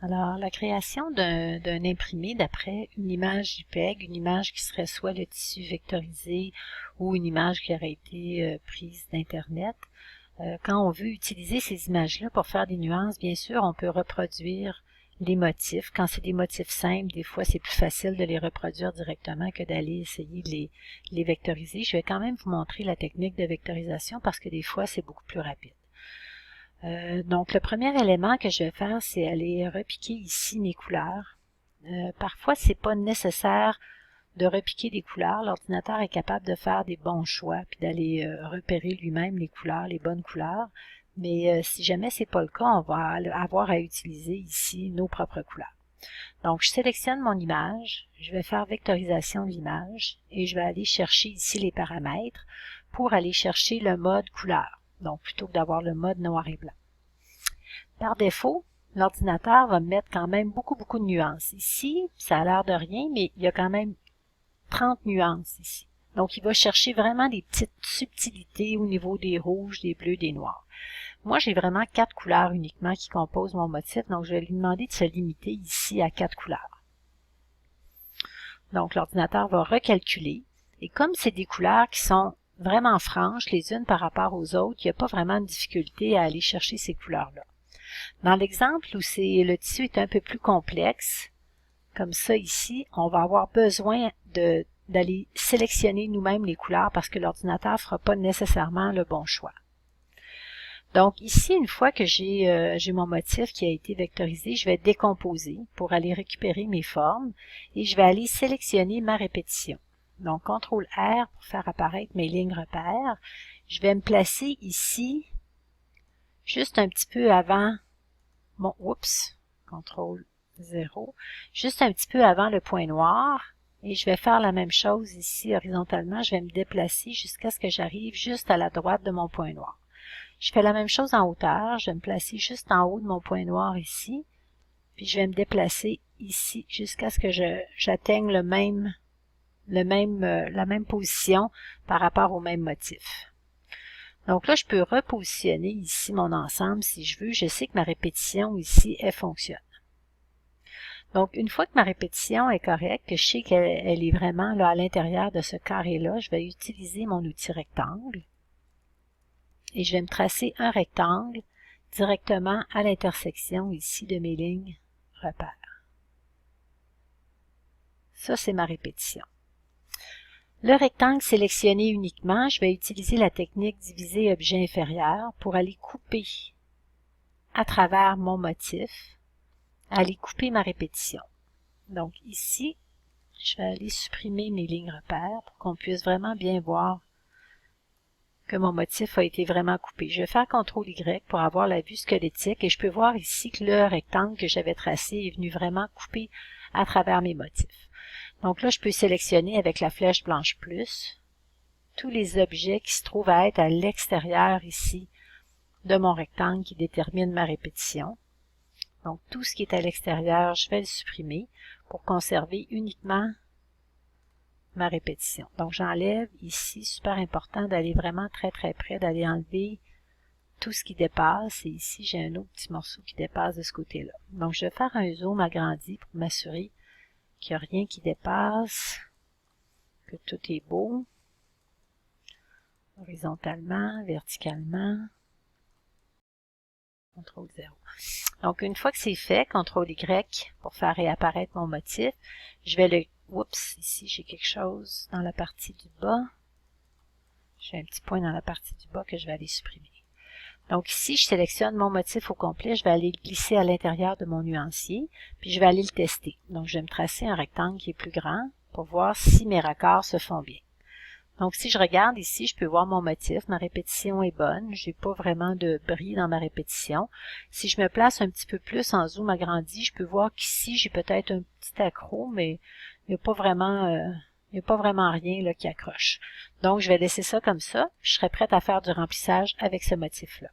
Alors, la création d'un imprimé d'après une image JPEG, une image qui serait soit le tissu vectorisé ou une image qui aurait été prise d'Internet. Quand on veut utiliser ces images-là pour faire des nuances, bien sûr, on peut reproduire les motifs. Quand c'est des motifs simples, des fois, c'est plus facile de les reproduire directement que d'aller essayer de les vectoriser. Je vais quand même vous montrer la technique de vectorisation parce que des fois, c'est beaucoup plus rapide. Donc, le premier élément que je vais faire, c'est aller repiquer ici mes couleurs. Parfois, c'est pas nécessaire de repiquer des couleurs. L'ordinateur est capable de faire des bons choix puis d'aller repérer lui-même les couleurs, les bonnes couleurs. Mais si jamais c'est pas le cas, on va avoir à utiliser ici nos propres couleurs. Donc, je sélectionne mon image, je vais faire vectorisation de l'image et je vais aller chercher ici les paramètres pour aller chercher le mode couleur. Donc, plutôt que d'avoir le mode noir et blanc. Par défaut, l'ordinateur va me mettre quand même beaucoup de nuances. Ici, ça a l'air de rien, mais il y a quand même 30 nuances ici. Donc, il va chercher vraiment des petites subtilités au niveau des rouges, des bleus, des noirs. Moi, j'ai vraiment 4 couleurs uniquement qui composent mon motif, donc je vais lui demander de se limiter ici à 4 couleurs. Donc, l'ordinateur va recalculer, et comme c'est des couleurs qui sont vraiment franches les unes par rapport aux autres, il n'y a pas vraiment de difficulté à aller chercher ces couleurs-là. Dans l'exemple où le tissu est un peu plus complexe, comme ça ici, on va avoir besoin d'aller sélectionner nous-mêmes les couleurs parce que l'ordinateur ne fera pas nécessairement le bon choix. Donc ici, une fois que j'ai mon motif qui a été vectorisé, je vais décomposer pour aller récupérer mes formes et je vais aller sélectionner ma répétition. Donc CTRL R pour faire apparaître mes lignes repères. Je vais me placer ici juste un petit peu avant CTRL 0, juste un petit peu avant le point noir. Et je vais faire la même chose ici horizontalement. Je vais me déplacer jusqu'à ce que j'arrive juste à la droite de mon point noir. Je fais la même chose en hauteur. Je vais me placer juste en haut de mon point noir ici. Puis je vais me déplacer ici jusqu'à ce que j'atteigne la même position par rapport au même motif. Donc là, je peux repositionner ici mon ensemble si je veux. Je sais que ma répétition ici, elle fonctionne. Donc, une fois que ma répétition est correcte, que je sais qu'elle est vraiment là à l'intérieur de ce carré-là, je vais utiliser mon outil rectangle et je vais me tracer un rectangle directement à l'intersection ici de mes lignes repères. Ça, c'est ma répétition. Le rectangle sélectionné uniquement, je vais utiliser la technique diviser objet inférieur pour aller couper à travers mon motif, aller couper ma répétition. Donc ici, je vais aller supprimer mes lignes repères pour qu'on puisse vraiment bien voir que mon motif a été vraiment coupé. Je vais faire CTRL Y pour avoir la vue squelettique et je peux voir ici que le rectangle que j'avais tracé est venu vraiment couper à travers mes motifs. Donc là, je peux sélectionner avec la flèche blanche plus tous les objets qui se trouvent à être à l'extérieur ici de mon rectangle qui détermine ma répétition. Donc tout ce qui est à l'extérieur, je vais le supprimer pour conserver uniquement ma répétition. Donc j'enlève ici, super important d'aller vraiment très près, d'aller enlever tout ce qui dépasse. Et ici, j'ai un autre petit morceau qui dépasse de ce côté-là. Donc je vais faire un zoom agrandi pour m'assurer qu'il n'y a rien qui dépasse, que tout est beau, horizontalement, verticalement. CTRL 0. Donc, une fois que c'est fait, CTRL Y pour faire réapparaître mon motif, je vais le... Oups, ici j'ai quelque chose dans la partie du bas. J'ai un petit point dans la partie du bas que je vais aller supprimer. Donc ici, je sélectionne mon motif au complet, je vais aller le glisser à l'intérieur de mon nuancier, puis je vais aller le tester. Donc, je vais me tracer un rectangle qui est plus grand pour voir si mes raccords se font bien. Donc, si je regarde ici, je peux voir mon motif. Ma répétition est bonne. J'ai pas vraiment de bris dans ma répétition. Si je me place un petit peu plus en zoom agrandi, je peux voir qu'ici, j'ai peut-être un petit accroc, mais il n'y a pas vraiment rien là, qui accroche. Donc, je vais laisser ça comme ça. Je serai prête à faire du remplissage avec ce motif-là.